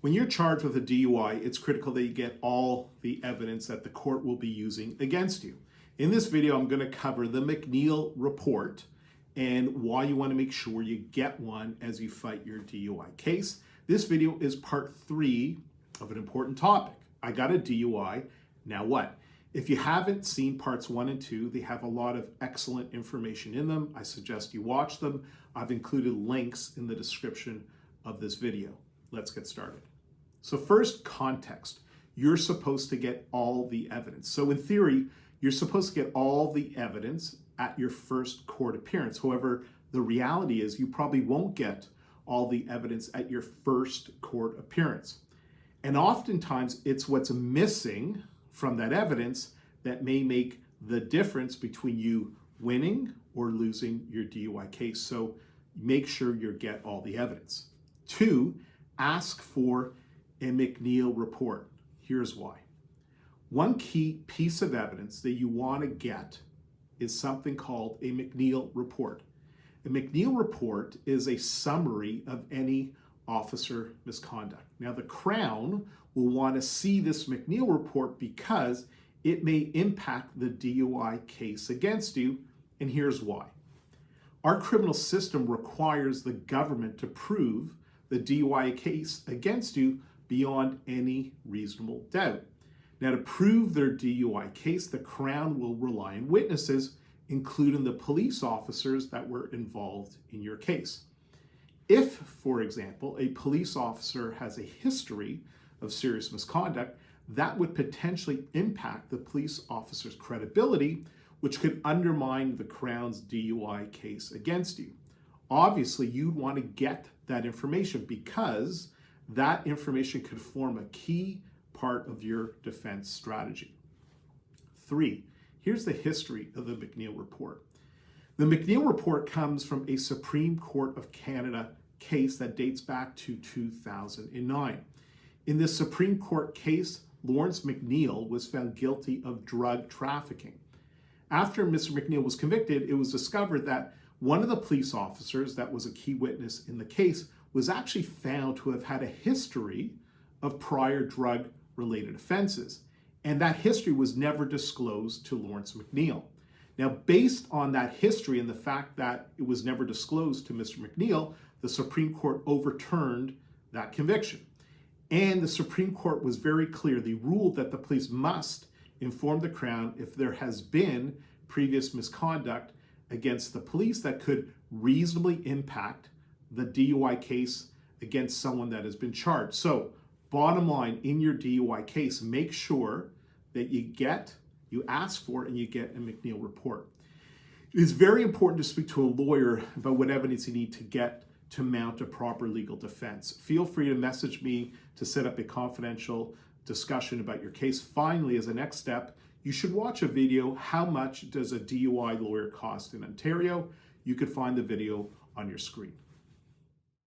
When you're charged with a DUI, it's critical that you get all the evidence that the court will be using against you. In this video, I'm going to cover the McNeil Report and why you want to make sure you get one as you fight your DUI case. This video is part 3 of an important topic. I got a DUI, now what? If you haven't seen parts 1 and 2, they have a lot of excellent information in them. I suggest you watch them. I've included links in the description of this video. Let's get started. So first, context. You're supposed to get all the evidence. So in theory, you're supposed to get all the evidence at your first court appearance. However, the reality is you probably won't get all the evidence at your first court appearance. And oftentimes it's what's missing from that evidence that may make the difference between you winning or losing your DUI case. So make sure you get all the evidence. 2, ask for a McNeil report. Here's why. One key piece of evidence that you want to get is something called a McNeil report. A McNeil report is a summary of any officer misconduct. Now, the Crown will want to see this McNeil report because it may impact the DUI case against you, and here's why. Our criminal system requires the government to prove the DUI case against you beyond any reasonable doubt. Now, to prove their DUI case, the Crown will rely on witnesses, including the police officers that were involved in your case. If, for example, a police officer has a history of serious misconduct, that would potentially impact the police officer's credibility, which could undermine the Crown's DUI case against you. Obviously, you'd want to get that information because that information could form a key part of your defense strategy. 3, here's the history of the McNeil Report. The McNeil Report comes from a Supreme Court of Canada case that dates back to 2009. In this Supreme Court case, Lawrence McNeil was found guilty of drug trafficking. After Mr. McNeil was convicted, it was discovered that one of the police officers that was a key witness in the case was actually found to have had a history of prior drug-related offenses, and that history was never disclosed to Lawrence McNeil. Now, based on that history and the fact that it was never disclosed to Mr. McNeil, the Supreme Court overturned that conviction. And the Supreme Court was very clear. They ruled that the police must inform the Crown if there has been previous misconduct against the police that could reasonably impact the DUI case against someone that has been charged. So, bottom line, in your DUI case, make sure that you ask for and you get a McNeil report. It is very important to speak to a lawyer about what evidence you need to get to mount a proper legal defense. Feel free to message me to set up a confidential discussion about your case. Finally, as a next step, you should watch a video, How Much Does a DUI Lawyer Cost in Ontario? You could find the video on your screen.